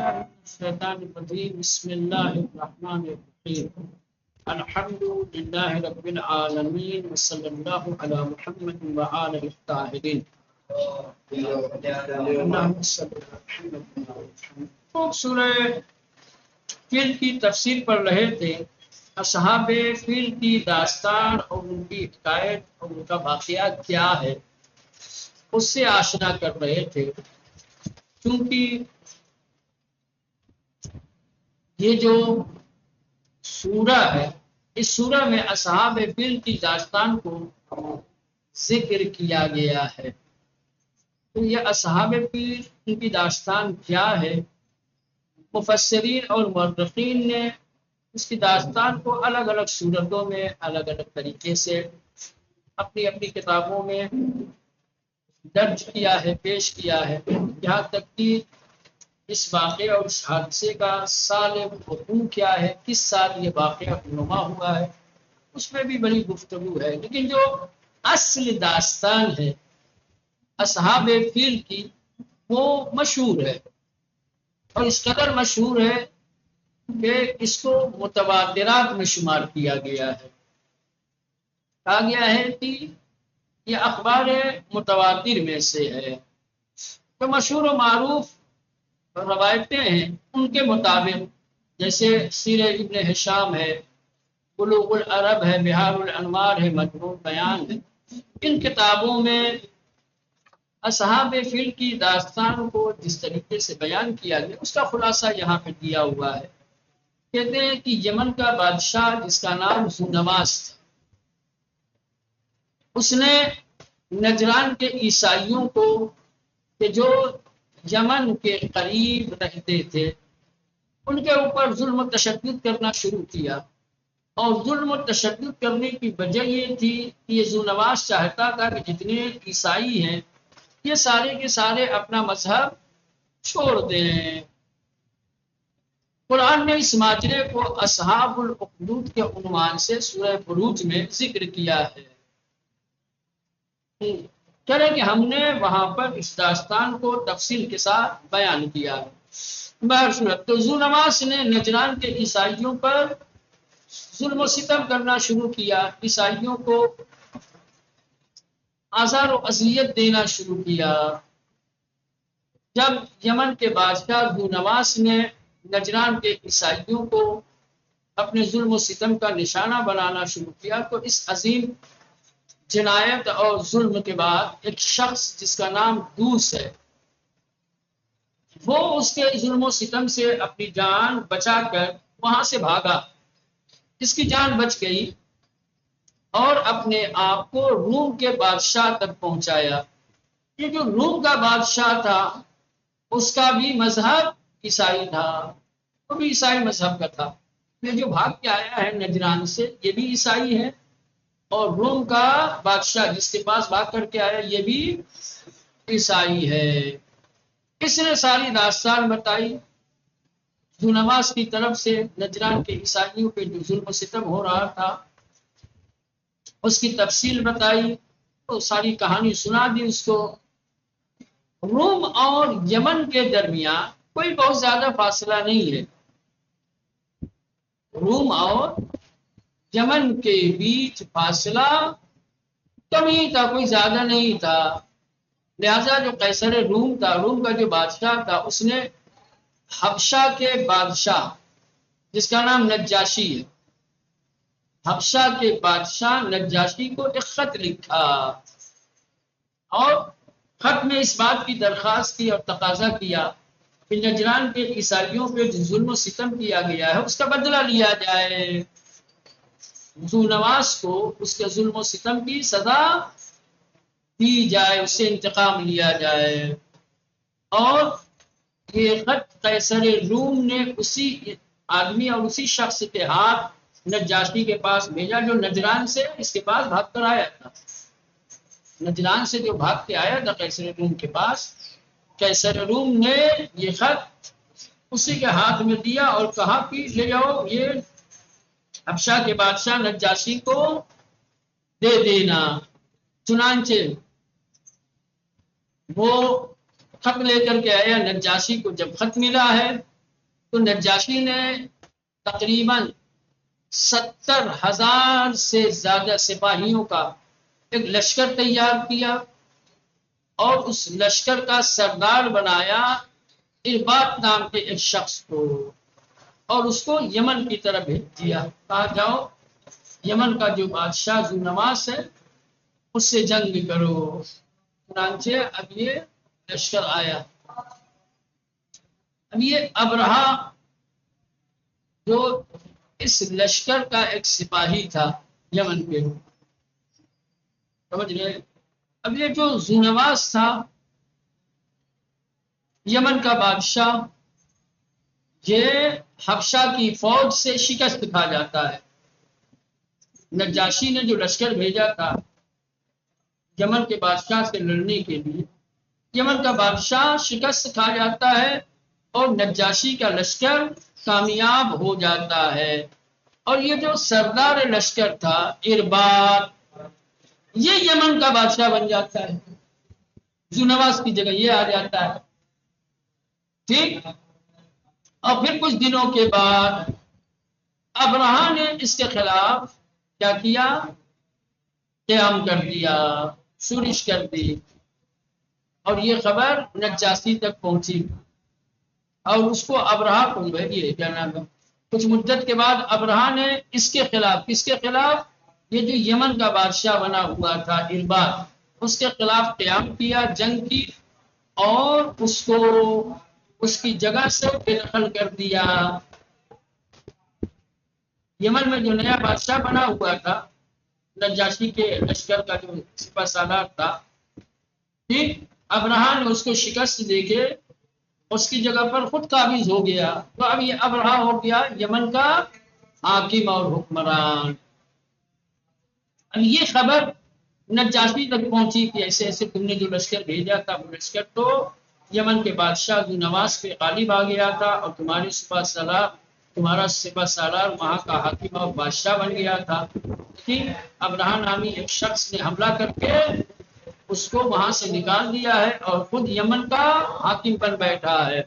الشیطان الرجیم بسم اللہ الرحمن الرحیم الحمد للہ رب العالمین وصلی اللہ علی محمد وآلہ الطاہرین۔ تو سورہ فیل کی تفسیر پڑھ رہے تھے، اصحاب فیل کی داستان اور ان کی حکایت اور ان کا واقعہ کیا ہے اس سے آشنا کر رہے تھے۔ کیونکہ یہ جو سورہ ہے، اس سورہ میں اصحاب فیل کی داستان کو ذکر کیا گیا ہے۔ تو یہ اصحاب فیل ان کی داستان کیا ہے؟ مفسرین اور مورخین نے اس کی داستان کو الگ الگ صورتوں میں الگ الگ طریقے سے اپنی اپنی کتابوں میں درج کیا ہے، پیش کیا ہے۔ یہاں تک کہ اس واقعے اور اس حادثے کا سال وقوع کیا ہے، کس سال یہ واقعہ رونما ہوا ہے، اس میں بھی بڑی گفتگو ہے۔ لیکن جو اصل داستان ہے اصحاب فیل کی، وہ مشہور ہے اور اس قدر مشہور ہے کہ اس کو متواترات میں شمار کیا گیا ہے۔ کہا گیا ہے کہ یہ اخبار متواتر میں سے ہے۔ تو مشہور و معروف روایتیں ہیں ان کے مطابق، جیسے سیر ابن ہشام ہے، بلوغ العرب ہے، بحار الانوار ہے، مجموع بیان ہے، ان کتابوں میں اصحاب فیل کی داستان کو جس طریقے سے بیان کیا گیا اس کا خلاصہ یہاں پہ دیا ہوا ہے۔ کہتے ہیں کہ یمن کا بادشاہ جس کا نام ذونواس تھا، اس نے نجران کے عیسائیوں کو کہ جو یمن کے قریب رہتے تھے ان کے اوپر ظلم و تشدد کرنا شروع کیا۔ اور ظلم و تشدد کرنے کی وجہ یہ تھی کہ یہ ذونواس چاہتا تھا کہ جتنے عیسائی ہیں یہ سارے کے سارے اپنا مذہب چھوڑ دیں۔ قرآن نے اس ماجرے کو اصحاب الاخدود کے عنوان سے سورہ بروج میں ذکر کیا ہے۔ کہہ رہے کہ ہم نے وہاں پر اس داستان کو تفصیل کے ساتھ بیان کیا ہے۔ بہرصورت تو ذونواس نے نجران کے عیسائیوں پر ظلم و ستم کرنا شروع کیا، عیسائیوں کو آزار و اذیت دینا شروع کیا۔ جب یمن کے بادشاہ ذونواس نے نجران کے عیسائیوں کو اپنے ظلم و ستم کا نشانہ بنانا شروع کیا تو اس عظیم جنایت اور ظلم کے بعد ایک شخص جس کا نام دوس ہے، وہ اس کے ظلم و ستم سے اپنی جان بچا کر وہاں سے بھاگا۔ اس کی جان بچ گئی اور اپنے آپ کو روم کے بادشاہ تک پہنچایا۔ یہ جو روم کا بادشاہ تھا اس کا بھی مذہب عیسائی تھا، وہ بھی عیسائی مذہب کا تھا۔ یہ جو بھاگ کے آیا ہے نجران سے یہ بھی عیسائی ہے، اور روم کا بادشاہ جس کے پاس بھاگ کر کے آیا یہ بھی عیسائی ہے۔ اس نے ساری داستان بتائی، ذونواس کی طرف سے نجران کے عیسائیوں پہ جو ظلم و ستم ہو رہا تھا اس کی تفصیل بتائی، تو ساری کہانی سنا دی اس کو۔ روم اور یمن کے درمیان کوئی بہت زیادہ فاصلہ نہیں ہے، روم اور یمن کے بیچ فاصلہ کم ہی تھا، کوئی زیادہ نہیں تھا۔ لہذا جو قیصر روم تھا، روم کا جو بادشاہ تھا، اس نے حبشہ کے بادشاہ جس کا نام نجاشی ہے، حبشہ کے بادشاہ نجاشی کو ایک خط لکھا اور خط میں اس بات کی درخواست کی اور تقاضا کیا کہ نجران کے عیسائیوں پہ جو ظلم و ستم کیا گیا ہے اس کا بدلہ لیا جائے، ذونواس کو اس کے ظلم و ستم کی سزا دی جائے، اس سے انتقام لیا جائے۔ اور یہ خط قیصر روم نے اسی آدمی اور اسی شخص کے ہاتھ نجاشی کے پاس بھیجا جو نجران سے اس کے پاس بھاگ کر آیا تھا۔ نجران سے جو بھاگ کے آیا تھا قیصر روم کے پاس، قیصر روم نے یہ خط اسی کے ہاتھ میں دیا اور کہا کہ لے جاؤ، یہ حبشہ کے بادشاہ نجاشی کو دے دینا۔ چنانچہ وہ خط لے کر کے آیا، نجاشی کو جب خط ملا ہے تو نجاشی نے تقریباً 70,000 سے زیادہ سپاہیوں کا ایک لشکر تیار کیا اور اس لشکر کا سردار بنایا ارباط نام کے ایک شخص کو، اور اس کو یمن کی طرف بھیج دیا، کہا جاؤ یمن کا جو بادشاہ ذو نواس ہے اس سے جنگ کرو۔ چنانچہ اب یہ لشکر آیا۔ اب یہ ابرہہ جو اس لشکر کا ایک سپاہی تھا یمن کے، سمجھ گئے؟ اب یہ جو ذو نواس تھا یمن کا بادشاہ، یہ حبشہ کی فوج سے شکست کھا جاتا ہے۔ نجاشی نے جو لشکر بھیجا تھا یمن کے بادشاہ سے لڑنے کے لیے، یمن کا بادشاہ شکست کھا جاتا ہے اور نجاشی کا لشکر کامیاب ہو جاتا ہے، اور یہ جو سردار لشکر تھا ارباط، یہ یمن کا بادشاہ بن جاتا ہے، ذو نواس کی جگہ یہ آ جاتا ہے، ٹھیک۔ اور پھر کچھ دنوں کے بعد ابرہہ نے اس کے خلاف کیا کیا؟ قیام کر دیا، شورش کر دی، اور یہ خبر نجاشی تک پہنچی، اور اس کو ابرہہ کو یہ کیا نام ہے، کچھ مدت کے بعد ابرہہ نے اس کے خلاف، کس کے خلاف؟ یہ جو یمن کا بادشاہ بنا ہوا تھا ارباط، اس کے خلاف قیام کیا، جنگ کی، اور اس کو اس کی جگہ سے بے دخل کر دیا۔ یمن میں جو نیا بادشاہ بنا ہوا تھا نجاشی کے لشکر کا جو سپہ سالار تھا، ٹھیک، ابرہہ نے اس کو شکست دے کے اس کی جگہ پر خود قابض ہو گیا، تو اب یہ ابرہہ ہو گیا یمن کا حاکم اور حکمران۔ اب یہ خبر نجاشی تک پہنچی کہ ایسے ایسے تم نے جو لشکر بھیجا تھا وہ لشکر تو یمن کے بادشاہ ذو نواس پہ غالب آ گیا تھا، اور تمہارا سپہ سالار وہاں کا حاکم اور بادشاہ بن گیا تھا، ٹھیک۔ ابرہہ نامی ایک شخص نے حملہ کر کے اس کو وہاں سے نکال دیا ہے اور خود یمن کا حاکم بن بیٹھا ہے۔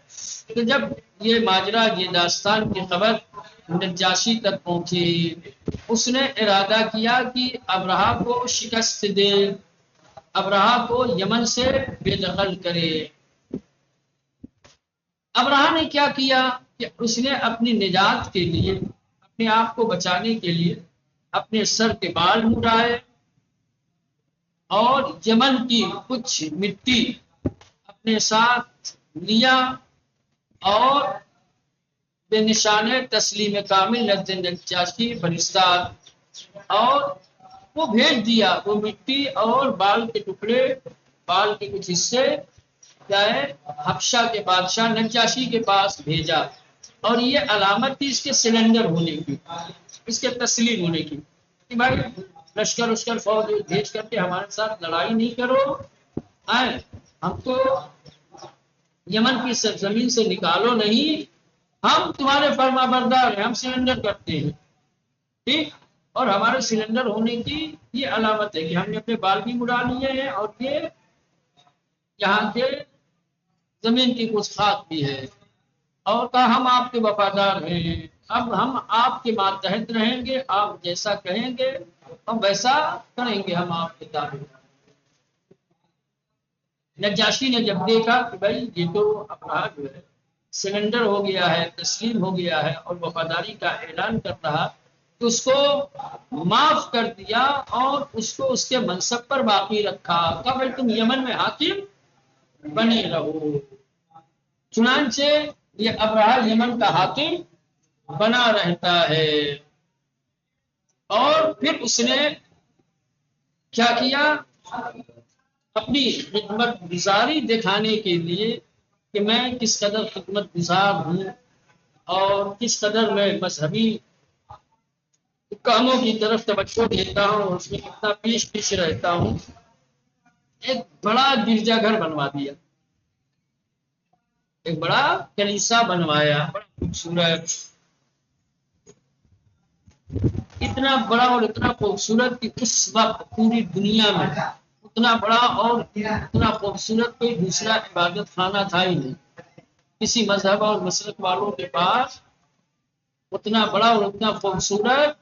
تو جب یہ ماجرا، یہ داستان کی خبر نجاشی تک پہنچی، اس نے ارادہ کیا کہ ابرہہ کو شکست دے، ابرہہ کو یمن سے بے دخل کرے۔ ابرہہ نے کیا کیا کہ اس نے اپنی نجات کے لیے، اپنے آپ کو بچانے کے لیے اپنے سر کے بال مڈائے اور یمن کی کچھ مٹی اپنے ساتھ لیا اور بے نشان تسلیم کامل نزد نجاشی فرستاد، اور وہ بھیج دیا، وہ مٹی اور بال کے ٹکڑے، بال کے کچھ حصے کیا ہے حبشہ کے بادشاہ نجاشی کے پاس بھیجا، اور یہ علامت تھی اس کے سرنڈر ہونے کی، اس کے تسلیم ہونے کی، کہ بھائی لشکر فوج بھیج کر کے ہمارے ساتھ لڑائی نہیں کرو، ہم تو یمن کی سرزمین سے نکالو نہیں، ہم تمہارے فرما بردار ہیں، ہم سرنڈر کرتے ہیں، ٹھیک۔ اور ہمارے سرنڈر ہونے کی یہ علامت ہے کہ ہم نے اپنے بال بھی مڑا لیے ہیں، اور یہ یہاں کے زمین کی کچھ خاک بھی ہے، اور کہا ہم آپ کے وفادار ہیں، اب ہم آپ کے ماتحت رہیں گے، آپ جیسا کہیں گے ہم ویسا کریں گے، ہم آپ کے تابع۔ نجاشی نے جب دیکھا کہ بھائی یہ تو ابرہہ جو ہے سرنڈر ہو گیا ہے، تسلیم ہو گیا ہے اور وفاداری کا اعلان کر رہا، تو اس کو معاف کر دیا اور اس کو اس کے منصب پر باقی رکھا، کہ بھائی تم یمن میں حاکم بنے رہو۔ چنانچہ یہ ابرہہ یمن کا حاکم بنا رہتا ہے، اور پھر اس نے کیا کیا؟ اپنی خدمت گزاری دکھانے کے لیے کہ میں کس قدر خدمت گزار ہوں اور کس قدر میں مذہبی کاموں کی طرف توجہ دیتا ہوں، اس میں کتنا پیش رہتا ہوں، ایک بڑا گرجا گھر بنوا دیا، ایک بڑا کلیسا بنوایا، بڑا خوبصورت، اتنا بڑا اور اتنا خوبصورت کہ اس وقت پوری دنیا میں اتنا بڑا اور اتنا خوبصورت کوئی دوسرا عبادت خانہ تھا ہی نہیں، کسی مذہب اور مسلک والوں کے پاس اتنا بڑا اور اتنا خوبصورت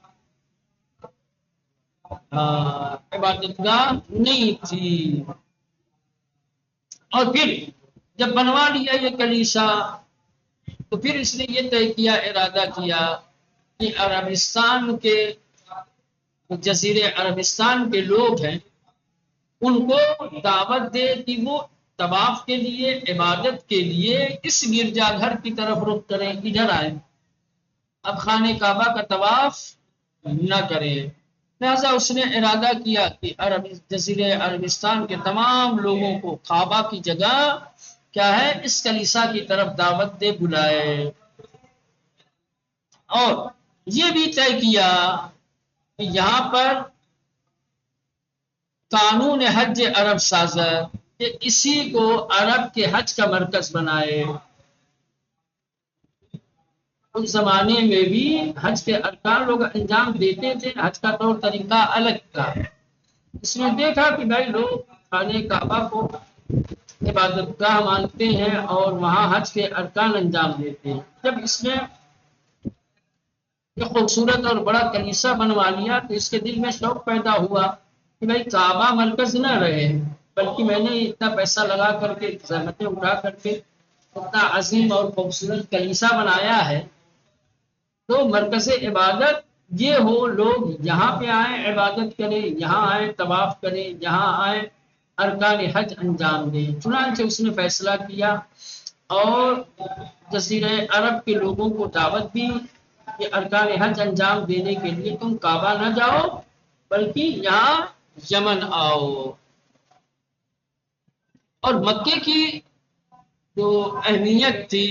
عبادت گاہ نہیں تھی۔ اور پھر جب بنوا لیا یہ کلیسا تو پھر اس نے یہ طے کیا، ارادہ کیا کہ عربستان کے جزیرے عربستان کے لوگ ہیں ان کو دعوت دے کہ وہ طواف کے لیے، عبادت کے لیے اس گرجا گھر کی طرف رخ کریں، ادھر آئیں، اب خانہ کعبہ کا طواف نہ کریں۔ لہذا اس نے ارادہ کیا کہ جزیرے عربستان کے تمام لوگوں کو کعبہ کی جگہ کیا ہے اس کلیسا کی طرف دعوت دے بلائے، اور یہ بھی طے کیا کہ یہاں پر قانون حج عرب سازر کہ اسی کو عرب کے حج کا مرکز بنائے۔ اس زمانے میں بھی حج کے ارکان لوگ انجام دیتے تھے، حج کا طور طریقہ الگ تھا۔ اس نے دیکھا کہ بھائی لوگ خانہ کعبہ کو عبادت گاہ مانتے ہیں اور وہاں حج کے ارکان انجام دیتے ہیں۔ جب اس نے یہ خوبصورت اور بڑا کلیسا بنوا لیا تو اس کے دل میں شوق پیدا ہوا کہ بھائی کعبہ مرکز نہ رہے، بلکہ میں نے اتنا پیسہ لگا کر کے، زحمتیں اٹھا کر کے اتنا عظیم اور خوبصورت کلیسا بنایا ہے تو مرکز عبادت یہ ہو، لوگ یہاں پہ آئیں عبادت کریں، یہاں آئیں طواف کریں، یہاں آئیں ارکان حج انجام دیں۔ چنانچہ اس نے فیصلہ کیا اور جزیرہ عرب کے لوگوں کو دعوت دی کہ ارکان حج انجام دینے کے لیے تم کعبہ نہ جاؤ بلکہ یہاں یمن آؤ، اور مکے کی جو اہمیت تھی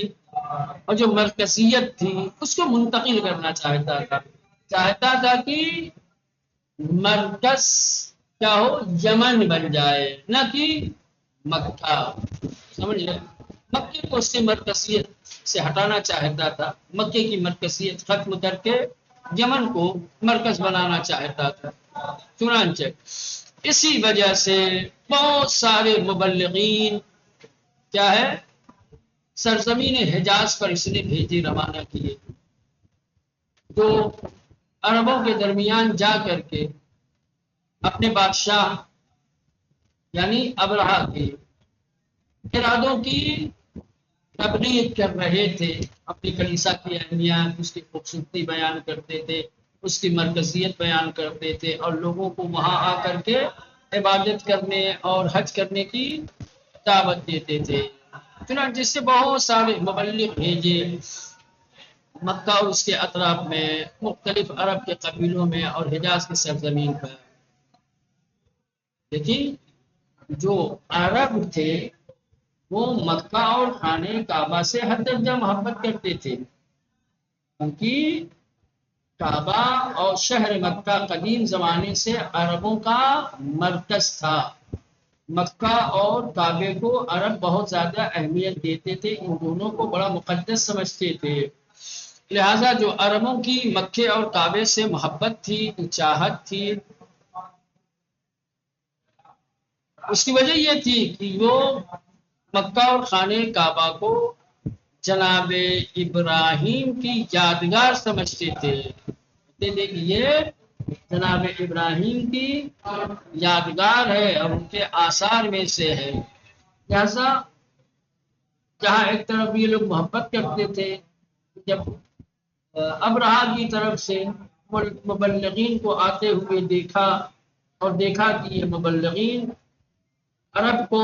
اور جو مرکزیت تھی اس کو منتقل کرنا چاہتا تھا کہ مرکز کیا ہو، یمن بن جائے نہ کہ مکہ، سمجھ لیں، مکے کو اس کی مرکزیت سے ہٹانا چاہتا تھا، مکے کی مرکزیت ختم کر کے یمن کو مرکز بنانا چاہتا تھا۔ چنانچہ اسی وجہ سے بہت سارے مبلغین کیا ہے سرزمین حجاز پر اس نے بھیجے، روانہ کیے، جو عربوں کے درمیان جا کر کے اپنے بادشاہ یعنی ابرہہ کے ارادوں کی تبلیغ کر رہے تھے، اپنی کلیسا کی اہمیت، اس کی خوبصورتی بیان کرتے تھے، اس کی مرکزیت بیان کرتے تھے، اور لوگوں کو وہاں آ کر کے عبادت کرنے اور حج کرنے کی دعوت دیتے تھے۔ چنانچہ جس سے بہت سارے مبلغ بھیجے مکہ اور اس کے اطراف میں، مختلف عرب کے قبیلوں میں اور حجاز کی سرزمین پر۔ لیکن جو عرب تھے وہ مکہ اور خانہ کعبہ سے حد درجہ محبت کرتے تھے، کیونکہ کعبہ اور شہر مکہ قدیم زمانے سے عربوں کا مرکز تھا۔ مکہ اور کعبے کو عرب بہت زیادہ اہمیت دیتے تھے، ان دونوں کو بڑا مقدس سمجھتے تھے۔ لہذا جو عربوں کی مکے اور کعبے سے محبت تھی، چاہت تھی، اس کی وجہ یہ تھی کہ وہ مکہ اور خانہ کعبہ کو جناب ابراہیم کی یادگار سمجھتے تھے، کہ یہ جناب ابراہیم کی یادگار ہے اور ان کے آثار میں سے ہے۔ لہذا جہاں ایک طرف یہ لوگ محبت کرتے تھے، جب ابرہہ کی طرف سے مبلغین کو آتے ہوئے دیکھا اور دیکھا کہ یہ مبلغین عرب کو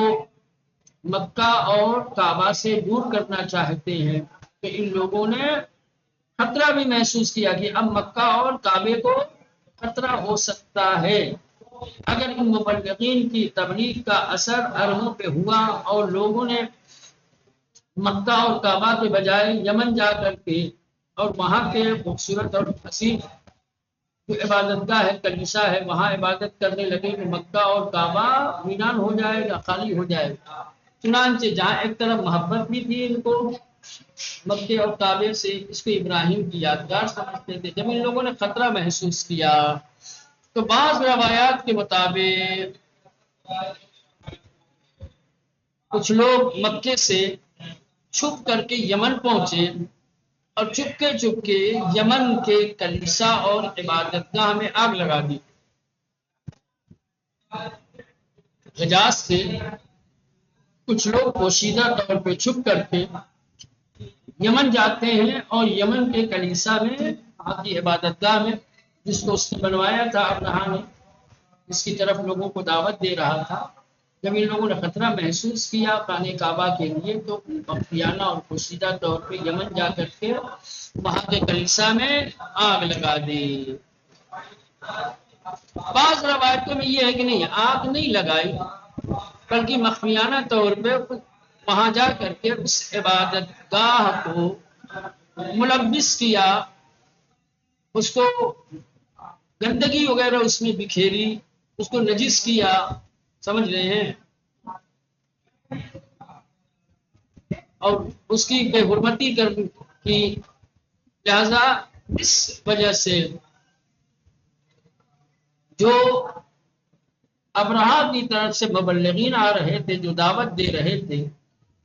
مکہ اور کعبہ سے دور کرنا چاہتے ہیں، تو ان لوگوں نے خطرہ بھی محسوس کیا کہ اب مکہ اور کعبے کو خطرہ ہو سکتا ہے اگر ان مبلغین کی تبلیغ کا اثر عربوں پہ ہوا اور لوگوں نے مکہ اور کعبہ کے بجائے یمن جا کر کے اور وہاں کے خوبصورت اور حسین جو عبادت گاہ ہے، کلیسا ہے، وہاں عبادت کرنے لگے کہ مکہ اور کعبہ ویران ہو جائے گا، خالی ہو جائے گا۔ چنانچہ جہاں ایک طرف محبت بھی تھی ان کو مکے اور کعبے سے، اس کو ابراہیم کی یادگار سمجھتے تھے، جب ان لوگوں نے خطرہ محسوس کیا تو بعض روایات کے مطابق کچھ لوگ مکے سے چھپ کر کے یمن پہنچے اور چپ کے یمن کے کلیسا اور عبادت گاہ میں آگ لگا دی۔ حجاز سے کچھ لوگ پوشیدہ طور پہ چھپ کر کے یمن جاتے ہیں اور یمن کے کلیسا میں، وہاں کی عبادت گاہ میں، جس کو اس نے بنوایا تھا ابراہیم نے، اس کی طرف لوگوں کو دعوت دے رہا تھا، جب ان لوگوں نے خطرہ محسوس کیا خانہ کعبہ کے لیے تو مخفیانہ اور پوشیدہ طور پہ یمن جا کر کے وہاں کے کلیسا میں آگ لگا دی۔ بعض روایتوں میں یہ ہے کہ نہیں، آگ نہیں لگائی، بلکہ مخفیانہ طور پہ وہاں جا کر کے اس عبادت گاہ کو ملبس کیا، اس کو گندگی وغیرہ اس میں بکھیری، اس کو نجس کیا، سمجھ رہے ہیں، اور اس کی بے حرمتی کی، لہذا اس وجہ سے جو ابراہیم کی طرف سے مبلغین آ رہے تھے، جو دعوت دے رہے تھے،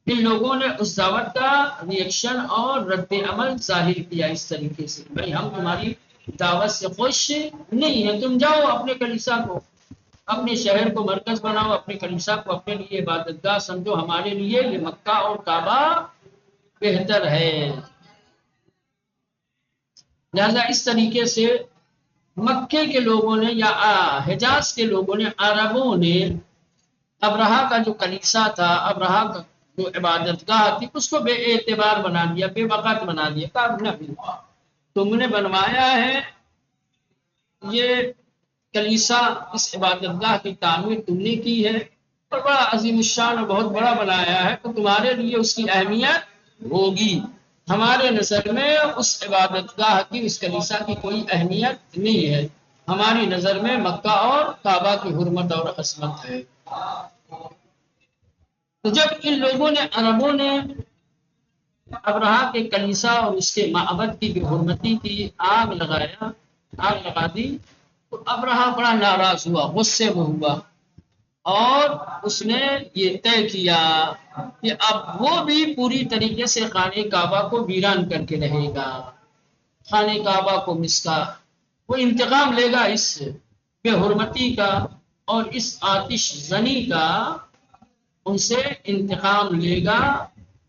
ان لوگوں نے اس دعوت کا ریئیکشن اور رد عمل ظاہر کیا اس طریقے سے، بھائی ہم تمہاری دعوت سے خوش نہیں ہیں، تم جاؤ اپنے کلیسا کو، اپنے شہر کو مرکز بناؤ، اپنے کلیسا کو اپنے لیے عبادت گاہ سمجھو، ہمارے لیے یہ مکہ اور کعبہ بہتر ہے۔ لہذا اس طریقے سے مکے کے لوگوں نے یا حجاز کے لوگوں نے، عربوں نے ابرہہ کا جو کلیسا تھا، ابرہہ کا جو عبادت گاہ تھی، اس کو بے اعتبار بنا دیا، بے وقت بنا دیا، کہا نہیں، تم نے بنوایا ہے یہ کلیسا، اس عبادت گاہ کی تعمیر تم نے کی ہے اور بڑا عظیم الشان اور بہت بڑا بنایا ہے، تو تمہارے لیے اس کی اہمیت ہوگی، ہمارے نظر میں اس عبادت گاہ کی، اس کلیسا کی کوئی اہمیت نہیں ہے، ہماری نظر میں مکہ اور کعبہ کی حرمت اور عظمت ہے۔ تو جب ان لوگوں نے، عربوں نے ابرہہ کے کلیسا اور اس کے معبد کی بے حرمتی کی، آگ لگا دی، تو ابرہہ بڑا ناراض ہوا، غصے میں ہوا، اور اس نے یہ طے کیا کہ اب وہ بھی پوری طریقے سے خانہ کعبہ کو ویران کر کے رہے گا، خانہ کعبہ کو مسکا، وہ انتقام لے گا اس بے حرمتی کا اور اس آتش زنی کا، ان سے انتقام لے گا،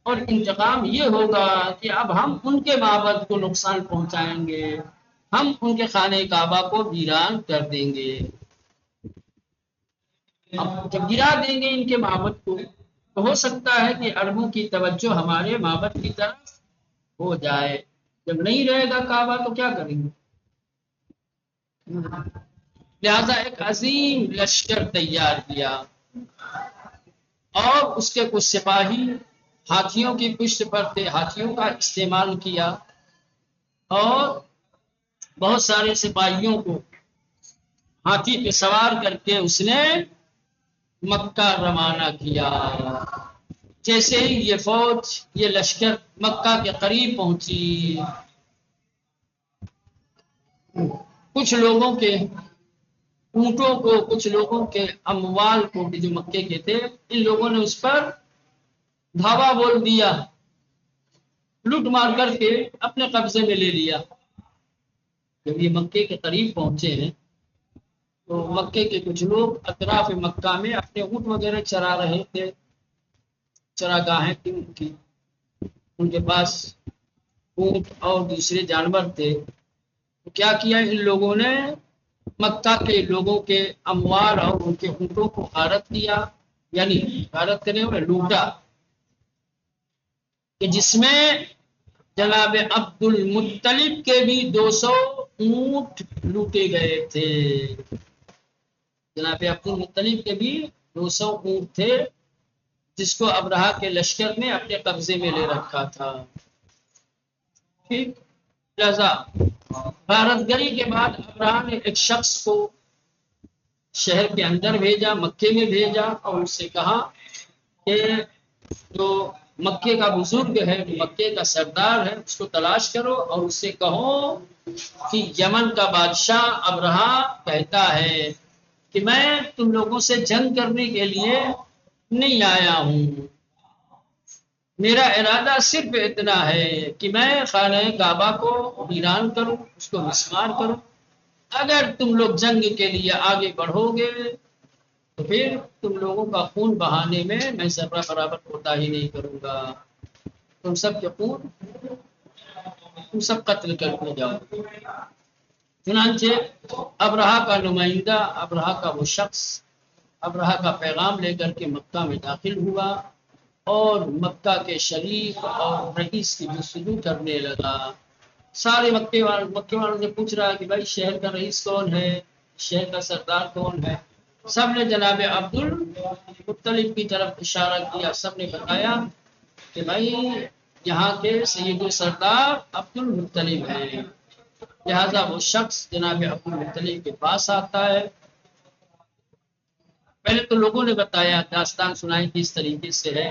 اور انتقام یہ ہوگا کہ اب ہم ان کے معبد کو نقصان پہنچائیں گے، ہم ان کے خانہ کعبہ کو ویران کر دیں گے۔ اب جب گرا دیں گے ان کے معبد کو، تو ہو سکتا ہے کہ عربوں کی توجہ ہمارے معبد کی طرف ہو جائے، جب نہیں رہے گا کعبہ تو کیا کریں گے؟ لہذا ایک عظیم لشکر تیار کیا، اور اس کے کچھ سپاہی ہاتھیوں کی پشت پر تھے، ہاتھیوں کا استعمال کیا، اور بہت سارے سپاہیوں کو ہاتھی پہ سوار کر کے اس نے مکہ روانہ کیا۔ جیسے ہی یہ فوج، یہ لشکر مکہ کے قریب پہنچی، کچھ لوگوں کے اونٹوں کو، کچھ لوگوں کے اموال کو، جو مکے کے تھے، ان لوگوں نے اس پر دھاوا بول دیا، لوٹ مار کر کے اپنے قبضے میں لے لیا۔ جب یہ مکے کے قریب پہنچے ہیں تو مکے کے کچھ لوگ اطراف مکہ میں اپنے اونٹ وغیرہ چرا رہے تھے، چراگاہیں تھی ان کی، ان کے پاس اونٹ اور دوسرے جانور تھے، تو کیا کیا ان لوگوں نے، مکہ کے لوگوں کے اموال اور ان کے اونٹوں کو غارت کیا، یعنی غارت کرنے میں لوٹا، کہ جس میں جناب عبد المطلب کے بھی 200 اونٹ لوٹے گئے تھے، جناب عبد المطلب کے بھی 200 اونٹ تھے، جس کو ابرہہ کے لشکر نے اپنے قبضے میں لے رکھا تھا۔ ٹھیک، لہذا غارت گری کے بعد ابرہہ نے ایک شخص کو شہر کے اندر بھیجا، مکے میں بھیجا، اور اس سے کہا کہ جو مکے کا بزرگ ہے، مکے کا سردار ہے، اس کو تلاش کرو اور اس سے کہو کہ یمن کا بادشاہ ابرہہ کہتا ہے کہ میں تم لوگوں سے جنگ کرنے کے لیے نہیں آیا ہوں، میرا ارادہ صرف اتنا ہے کہ میں خانہ کعبہ کو ویران کروں، اس کو مسمار کروں۔ اگر تم لوگ جنگ کے لیے آگے بڑھو گے تو پھر تم لوگوں کا خون بہانے میں ذرہ برابر کوتاہی نہیں کروں گا۔ تم سب کے خون تم سب قتل کر کے جاؤ۔ چنانچہ ابرہہ کا نمائندہ، ابرہہ کا وہ شخص ابرہہ کا پیغام لے کر کے مکہ میں داخل ہوا اور مکہ کے شریف اور رئیس کی جستجو کرنے لگا۔ سارے مکے والوں سے پوچھ رہا کہ بھائی شہر کا رئیس کون ہے، شہر کا سردار کون ہے؟ سب نے جناب عبد المطلب کی طرف اشارہ کیا، سب نے بتایا کہ بھائی یہاں کے سید و سردار عبد المطلب ہیں۔ لہذا وہ شخص جناب عبد المطلب کے پاس آتا ہے۔ پہلے تو لوگوں نے بتایا، داستان سنائی کہ اس طریقے سے ہے،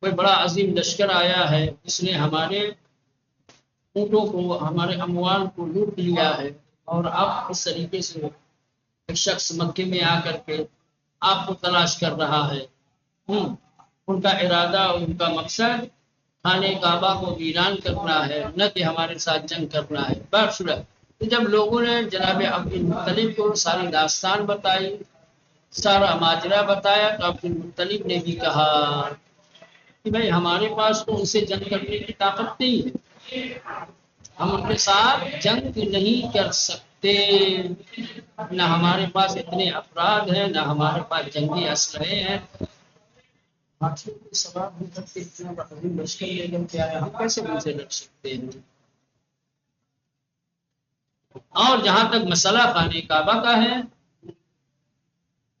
کوئی بڑا عظیم لشکر آیا ہے، اس نے ہمارے اونٹوں کو، ہمارے اموال کو لوٹ لیا ہے، اور اب اس طریقے سے ایک شخص مکے میں آ کر کے آپ کو تلاش کر رہا ہے۔ ان کا ارادہ، ان کا مقصد خانہ کعبہ کو ویران کرنا ہے، نہ کہ ہمارے ساتھ جنگ کرنا ہے۔ بہرصورت جب لوگوں نے جناب عبد المطلب کو ساری داستان بتائی، سارا ماجرا بتایا، تو عبد المطلب نے بھی کہا کہ بھائی ہمارے پاس تو ان سے جنگ کرنے کی طاقت نہیں ہے، ہم ان کے ساتھ جنگ نہیں کر سکتے، نہ ہمارے پاس اتنے افراد ہیں، نہ ہمارے پاس جنگی اسلحے ہیں۔ سوال لشکر لے کر کے آیا، ہم کیسے ان سے لڑ سکتے ہیں؟ اور جہاں تک مسئلہ خانہ کعبہ کا ہے،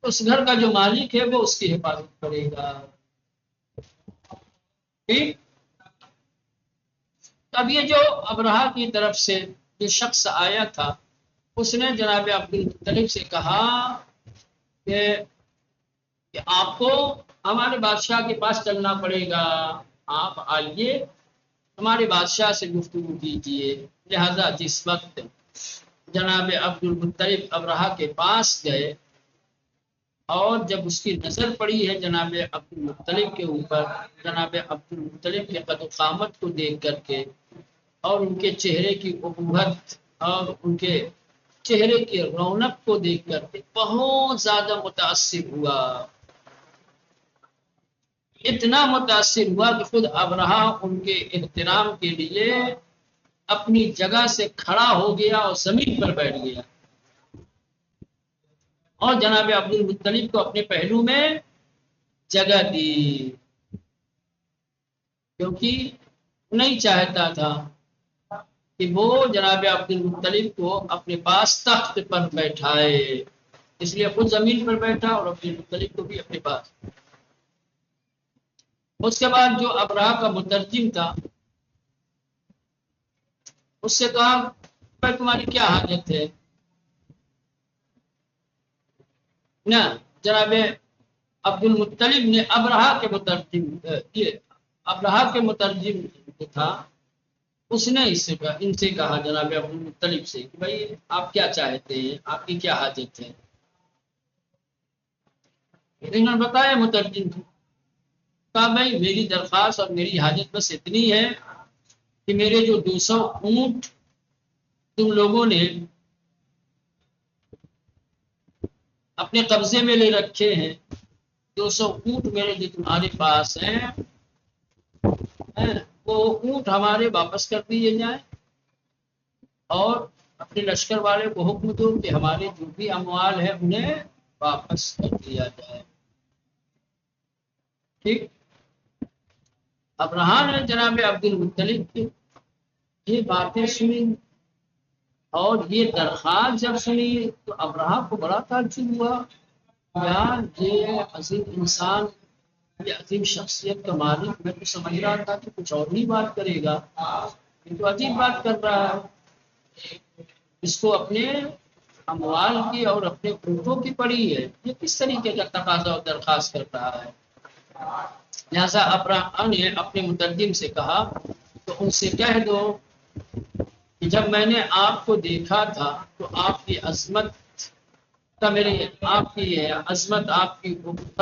اس گھر کا جو مالک ہے وہ اس کی حفاظت کرے گا۔ ٹھیک؟ اب یہ جو ابرہہ کی طرف سے جو شخص آیا تھا، اس نے جناب عبد المطلب سے کہا کہ آپ کو ہمارے بادشاہ کے پاس چلنا پڑے گا، آپ آئیے ہمارے بادشاہ سے گفتگو کیجیے۔ لہذا جس وقت جناب عبد المطلب ابرہہ کے پاس گئے اور جب اس کی نظر پڑی ہے جناب عبد المطلب کے اوپر، جناب عبد المطلب کے قد و قامت کو دیکھ کر کے اور ان کے چہرے کی ابہت اور ان کے چہرے کی رونق کو دیکھ کر کے بہت زیادہ متاثر ہوا، اتنا متاثر ہوا کہ خود ابرہہ ان کے احترام کے لیے اپنی جگہ سے کھڑا ہو گیا اور زمین پر بیٹھ گیا، اور جناب عبد المطلب کو اپنے پہلو میں جگہ دی، کیونکہ نہیں چاہتا تھا کہ وہ جناب عبد المطلب کو اپنے پاس تخت پر بیٹھائے، اس لیے خود زمین پر بیٹھا اور عبد المطلب کو بھی اپنے پاس۔ اس کے بعد جو ابرہہ کا مترجم تھا، اس سے کہا بھائی تمہاری کیا حاجت ہے؟ نہ، جناب عبد المطلب نے ابرہہ کے مترجم جو تھا، اس نے ان سے کہا جناب عبد المطلب سے کہ بھائی آپ کیا چاہتے ہیں، آپ کی کیا حاجت ہے؟ انہوں نے بتایا مترجم کو، کہا بھائی میری درخواست اور میری حاجت بس اتنی ہے کہ میرے جو 200 اونٹ تم لوگوں نے اپنے قبضے میں لے رکھے ہیں، 200 اونٹ میرے جو تمہارے پاس ہیں، وہ اونٹ ہمارے واپس کر دیے جائیں، اور اپنے لشکر والے کو حکم دو کہ ہمارے جو بھی اموال ہے انہیں واپس کر دیا جائے۔ ٹھیک؟ ابرہہ نے جناب عبد المطلب کی یہ باتیں سنی اور یہ درخواست جب سنی تو ابرہہ کو بڑا تعجب ہوا، یار یہ عظیم انسان، یہ عظیم شخصیت کا مالک، میں تو سمجھ رہا تھا کہ کچھ اور ہی بات کرے گا، یہ تو عجیب بات کر رہا ہے، اس کو اپنے اموال کی اور اپنے اونٹوں کی پڑی ہے، یہ کس طریقے کا تقاضا اور درخواست کر رہا ہے؟ لہذا ابرہہ نے اپنے مترجم سے کہا تو ان سے کہہ دو کہ جب میں نے آپ کو دیکھا تھا تو آپ کی عظمت کا آپ کی عظمت، آپ کی قوت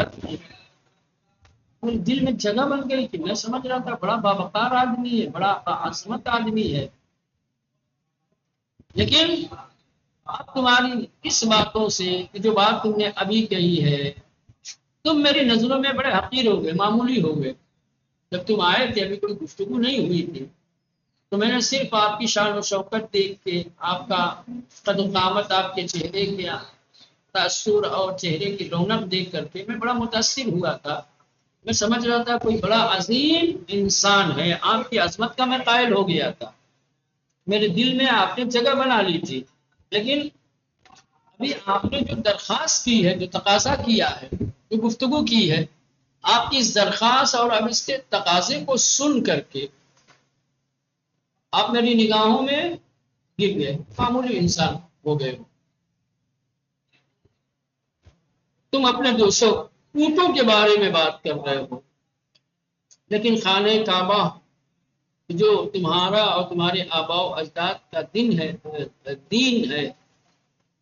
میرے دل میں جگہ بن گئی کہ میں سمجھ رہا تھا بڑا باوقار آدمی ہے، بڑا عظمت آدمی ہے، لیکن اب تمہاری اس باتوں سے جو بات تم نے ابھی کہی ہے، تم میری نظروں میں بڑے حقیر ہو گئے، معمولی ہو گئے۔ جب تم آئے تھے ابھی کوئی گفتگو نہیں ہوئی تھی، تو میں نے صرف آپ کی شان و شوکت دیکھ کے، آپ کا قد و قامت، آپ کے چہرے کے تأثر اور چہرے کی رونق دیکھ کر کے میں بڑا متاثر ہوا تھا۔ میں سمجھ رہا تھا کوئی بڑا عظیم انسان ہے، آپ کی عظمت کا میں قائل ہو گیا تھا، میرے دل میں آپ نے جگہ بنا لی تھی۔ لیکن ابھی آپ نے جو درخواست کی ہے، جو تقاضا کیا ہے، جو گفتگو کی ہے، آپ کی اس درخواست اور اب اس کے تقاضے کو سن کر کے آپ میری نگاہوں میں گر گئے، معمولی انسان ہو گئے۔ تم اپنے دوستوں اونٹوں کے بارے میں بات کر رہے ہو، لیکن خانہ کعبہ جو تمہارا اور تمہارے آباء و اجداد کا دین ہے،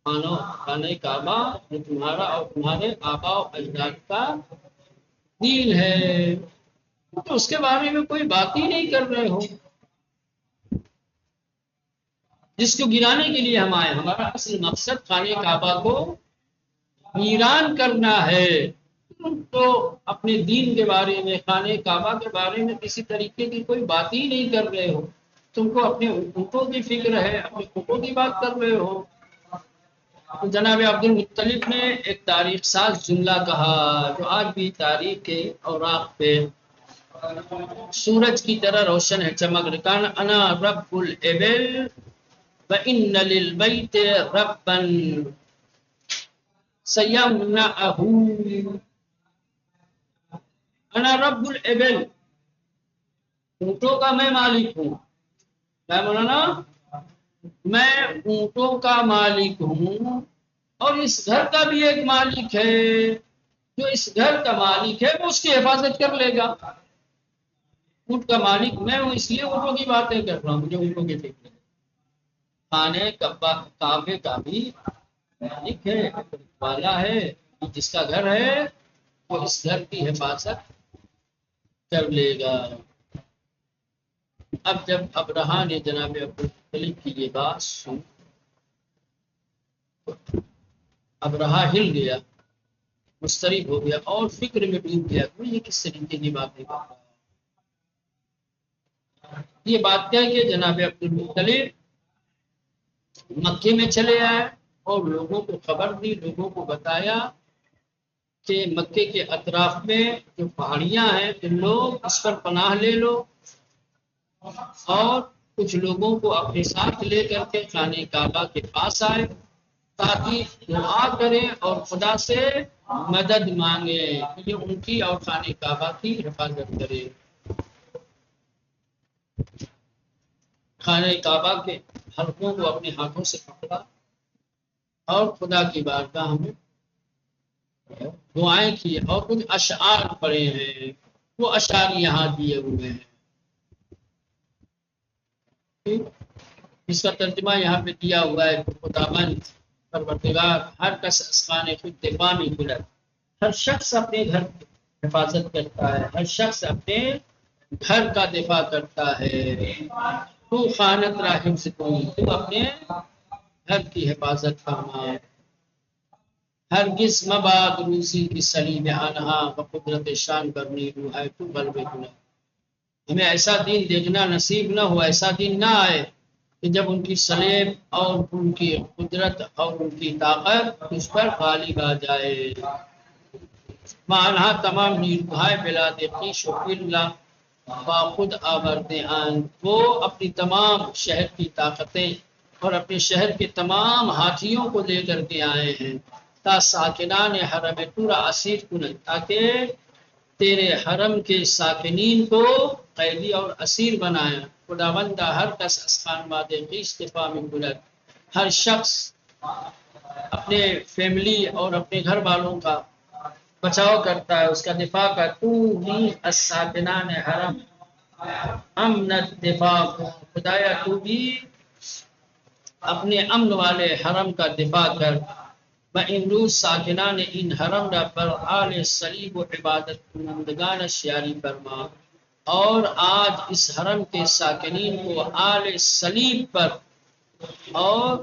خانہ کعبہ جو تمہارا اور تمہارے آباء و اجداد کا دین ہے، تو اس کے بارے میں کوئی بات ہی نہیں کر رہے ہو، جس کو گرانے کے لیے ہم آئے۔ ہمارا اصل مقصد خانہ کعبہ کو ویران کرنا ہے، تو اپنے دین کے بارے میں، خانہ کعبہ کے بارے میں کسی طریقے کی کوئی بات ہی نہیں کر رہے ہو۔ تم کو اپنے اونٹوں کی فکر ہے، اپنے اونٹوں کی بات کر رہے ہو۔ تو جناب عبد المطلب نے ایک تاریخ ساز جملہ کہا، جو آج بھی تاریخ کے اوراق پہ سورج کی طرح روشن ہے، چمک رکان انا رب الابل وان للبیت ربا سیمنعہ، انا رب الابل، اونٹوں کا میں مالک ہوں۔ کیا مولانا؟ میں اونٹوں کا مالک ہوں، اور اس گھر کا بھی ایک مالک ہے، جو اس گھر کا مالک ہے وہ اس کی حفاظت کر لے گا۔ اونٹ کا مالک میں ہوں، اس لیے اونٹوں کی باتیں کر رہا ہوں، مجھے اونٹوں کی فکر ہے۔ خانہ کعبے کا بھی مالک ہے، والا ہے، جس کا گھر ہے وہ اس گھر کی حفاظت کر لے گا۔ اب جب ابرہہ نے جناب عبدالمطلب کی یہ بات سن، ابرہہ ہل گیا، مضطرب ہو گیا اور فکر میں ڈوب گیا کہ یہ کس طریقے کی باتیں کر رہا ہے۔ یہ بات کہہ کے جناب عبدالمطلب مکے میں چلے آئے اور لوگوں کو خبر دی، لوگوں کو بتایا کہ مکے کے اطراف میں جو پہاڑیاں ہیں، تم لوگ اس پر پناہ لے لو، اور کچھ لوگوں کو اپنے ساتھ لے کر کے خانہ کعبہ کے پاس آئے، تاکہ دعا کریں اور خدا سے مدد مانگے کہ ان کی اور خانہ کعبہ کی حفاظت کرے۔ خانہ کعبہ کے حلقوں کو اپنے ہاتھوں سے پکڑا اور خدا کی بارگاہ میں دعائیں کی، اور کچھ اشعار پڑے ہیں، وہ اشعار یہاں دیے ہوئے ہیں، اس کا ترجمہ یہاں پہ دیا ہوا ہے۔ خداوند پروردگار ہر کس اسخان خود دفاع میں کھلت، ہر شخص اپنے گھر کی حفاظت کرتا ہے، ہر شخص اپنے گھر کا دفاع کرتا ہے۔ تو خانت راہم سے تو اپنے گھر کی حفاظت فرما، ہرگز مباد روسی کی صلیب آنہا و قدرت شان کرنی رو ہے تو غلبے کنا۔ ہمیں ایسا دین دیکھنا نصیب نہ ہو، ایسا دین نہ آئے کہ جب ان کی صلیب اور ان کی قدرت اور ان کی طاقت اس پر غالب آ جائے۔ معنہ تمام نیروہائے بلاد خویش و اللہ با خود آورتے آن، وہ اپنی تمام شہر کی طاقتیں اور اپنے شہر کے تمام ہاتھیوں کو لے کر کے آئے ہیں، تا ساکنان حرم پورا اسیر کنن، تاکہ تیرے حرم کے ساکنین کو قیدی اور اسیر بنایا۔ خداوندہ ہر کس اسخان باد خویش دفاع میں بلد، ہر شخص اپنے فیملی اور اپنے گھر والوں کا بچاؤ کرتا ہے، اس کا دفاع کا۔ تو ہی الساکنان حرم امنت دفاع، خدایا تو بھی اپنے امن والے حرم کا دفاع کر۔ امروز ساکنان این حرم را بر آل صلیب و عبادت کنندگان شیاری فرما، اور آج اس حرم کے ساکنین کو آل صلیب پر اور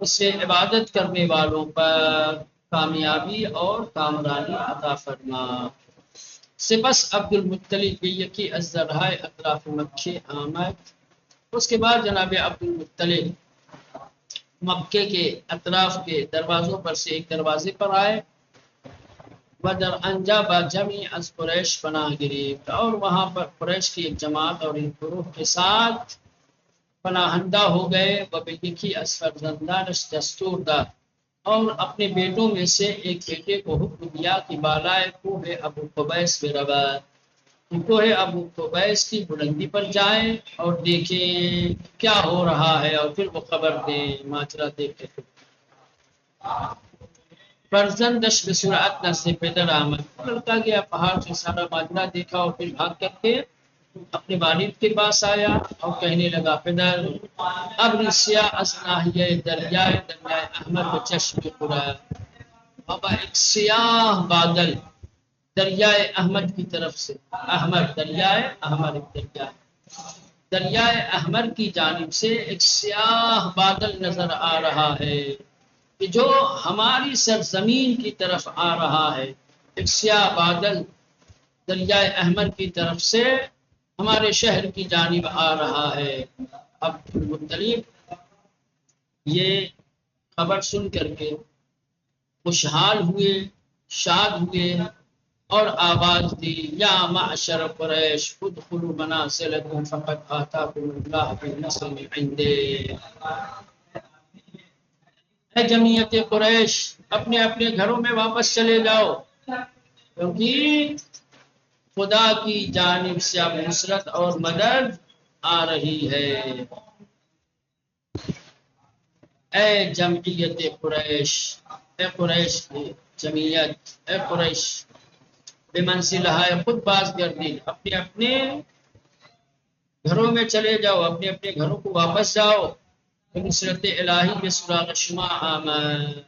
اس سے عبادت کرنے والوں پر کامیابی اور کامرانی عطا فرما۔ سپس عبد المطلب بیکی از ذرائع اطراف مکے آمد۔ اس کے بعد جناب عبد المطلب مکے کے اطراف کے دروازوں پر سے ایک دروازے پر آئے، بدر انجا با جمی از قریش پناہ گرفت، اور وہاں پر قریش کی ایک جماعت اور ایک گروہ کے ساتھ پناہندہ ہو گئے۔ وہ یکی از فرزندانش دستور داد، اور اپنے بیٹوں میں سے ایک بیٹے کو حکم دیا کہ بالائے کوہ ابو قبیس برود، کوہ ابو قبیس کی بلندی پر جائیں اور دیکھیں کیا ہو رہا ہے، اور پھر وہ خبر دیں، ماجرا دیکھیں۔ فرزندش بسرعت نزد پدر آمد، لڑکا گیا پہاڑ سے سارا ماجرا دیکھا اور پھر بھاگ کر کے اپنے والد کے پاس آیا اور کہنے لگا پدر اب سیاہ از ناحیہ دریائے احمد و چشم خورا، بابا ایک سیاہ بادل دریائے احمد کی طرف سے، احمد دریائے احمد دریائے احمد کی جانب سے ایک سیاہ بادل نظر آ رہا ہے کہ جو ہماری سرزمین کی طرف آ رہا ہے، ایک سیاہ بادل دریائے احمد کی طرف سے ہمارے شہر کی جانب آ رہا ہے۔ عبد المطلب یہ خبر سن کر کے خوشحال ہوئے، شاد ہوئے اور آواز دی یا معشر قریش ادخلوا منازلکم فقد آتاکم اللہ بالنصر من عنده، اے جمعیت قریش اپنے اپنے گھروں میں واپس چلے جاؤ، کیونکہ خدا کی جانب سے اب نصرت اور مدد آ رہی ہے۔ اے جمعیت قریش، اے قریش کی جمعیت، اے قریش بمنزلہ خود باز گردید، اپنے اپنے گھروں میں چلے جاؤ، اپنے اپنے گھروں کو واپس جاؤ، نصرت الہی کے سراغ شما آمد،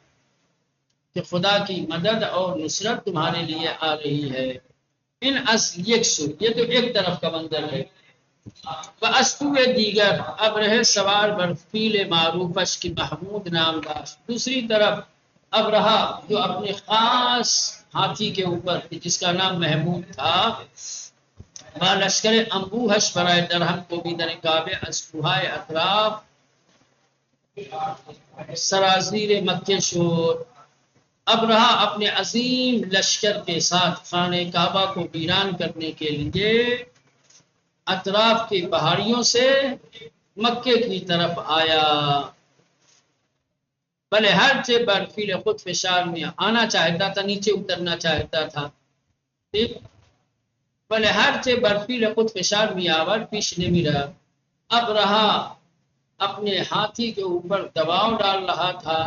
کہ خدا کی مدد اور نصرت تمہارے لیے آ رہی ہے۔ ان اصل یہ تو ایک طرف کا منظر ہے۔ بَأَسْتُوَ دیگر اب رہے سوار بر فیل معروفش کی محمود نام داشت، دوسری طرف اب رہا جو اپنے خاص ہاتھی کے اوپر جس کا نام محمود تھا، با لشکر انبوہش برائے درہم کو بھی در کعبے از کوہائے اطراف سرازیر مکے شد، اب رہا اپنے عظیم لشکر کے ساتھ خانہ کعبہ کو ویران کرنے کے لیے اطراف کی پہاڑیوں سے مکے کی طرف آیا۔ بلے ہر چے برفیل خود فشار میں آنا چاہتا تھا، نیچے اترنا چاہتا تھا، بلے ہر چے برفیل خود فشار میں آور پیش نہیں رہا، اب رہا اپنے ہاتھی کے اوپر دباؤ ڈال رہا تھا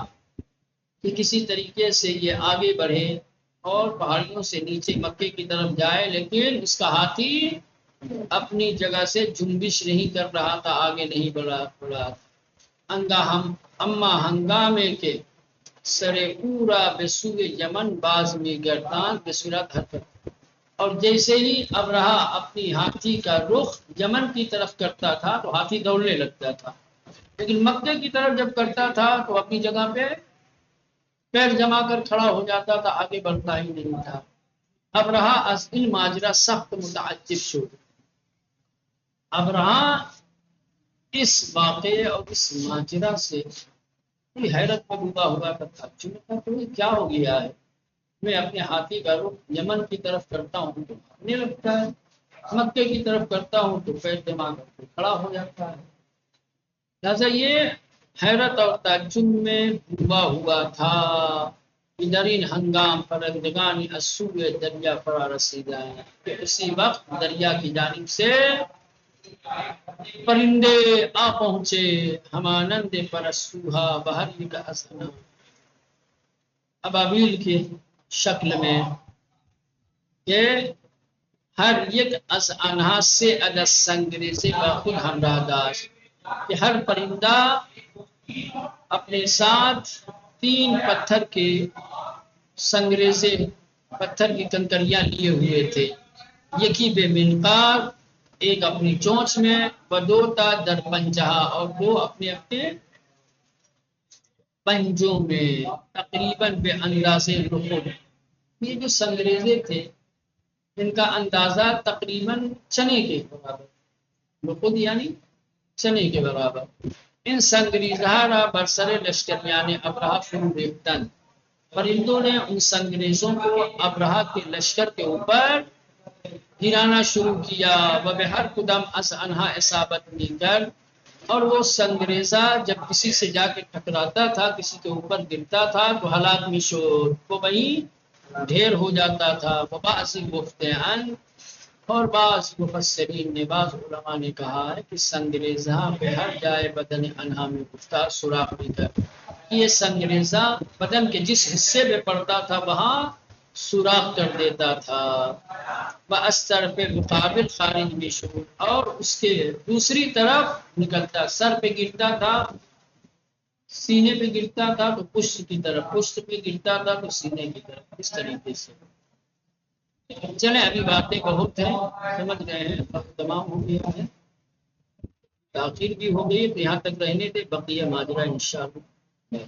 کہ کسی طریقے سے یہ آگے بڑھے اور پہاڑیوں سے نیچے مکے کی طرف جائے، لیکن اس کا ہاتھی اپنی جگہ سے جنبش نہیں کر رہا تھا، آگے نہیں بڑھا اما ہنگامے کے سرے پورا بسوئے یمن باز میں گردان بصورت حرکت، اور جیسے ہی اب رہا اپنی ہاتھی کا رخ یمن کی طرف کرتا تھا تو ہاتھی دوڑنے لگتا تھا، لیکن مکے کی طرف جب کرتا تھا تو اپنی جگہ پہ پیر جما کر کھڑا ہو جاتا تھا، آگے بڑھتا ہی نہیں تھا۔ اب رہا از این ماجرا سخت متعجب شد، اب رہا اس واقعے اور اس ماجرا سے حیرت میں ڈوبا ہوا کرتا، تمہیں کیا ہو گیا ہے؟ میں اپنے ہاتھی کا رخ یمن کی طرف کرتا ہوں تو بھاگنے لگتا ہے، مکے کی طرف کرتا ہوں تو پیر جما کر کے کھڑا ہو جاتا ہے۔ لہذا یہ حیرت اور تعجب میں ڈوبا ہوا تھا۔ درین ہنگام پرندگان اسوئے دریا فرا رسیدہ، کہ اسی وقت دریا کی جانب سے پرندے آ پہنچے، ہمانند پرستوہا بہر کا اسنا، ابابیل کی شکل میں، کہ ہر یک از آنها سے عدد سنگریزی با خود ہمراہ داشت، کہ ہر پرندہ اپنے ساتھ 3 پتھر کے سنگریزے، پتھر کی کنکریاں لیے ہوئے تھے، یکی بے منقار، ایک اپنی چونچ میں، بدو تا در پنجہا، اور 2 اپنے اپنے پنجوں میں، تقریباً بے اندازے نخود۔ یہ جو سنگریزے تھے ان کا اندازہ تقریباً چنے کے برابر، نخود یعنی چنے کے برابر۔ ان سنگریزہ را برسر لشکریان ابرہہ فروریختن، پرندوں نے ان سنگریزوں کو ابرہہ کے لشکر کے اوپر گرانا شروع کیا، وبہر قدم از انہا اصابت می کر، اور وہ سنگریزہ جب کسی سے جا کے ٹکراتا تھا، کسی کے اوپر گرتا تھا تو ہلاک میشد، وہ وہیں ڈھیر ہو جاتا تھا۔ وبعض گفتہن، اور بعض مفسرین نے، بعض علماء نے کہا ہے کہ سنگریزہ پہ ہر جائے بدن انہا میں گفتہ سوراخ بھی کر، یہ سنگریزہ بدن کے جس حصے میں پڑتا تھا وہاں سوراخ کر دیتا تھا۔ وَأَسْتَرْ پہ مقابل خارج میں شروع، اور اس کے دوسری طرف نکلتا، سر پہ گرتا تھا، سینے پہ گرتا تھا تو پشت کی طرف، پشت پہ گرتا تھا تو سینے کی طرف، اس طریقے سے۔ چلیں ابھی باتیں بہت ہیں، سمجھ گئے ہیں، وقت تمام ہو گیا ہے، تاخیر بھی ہو گئی، تو یہاں تک رہنے دے، بقیہ ماجرا انشاءاللہ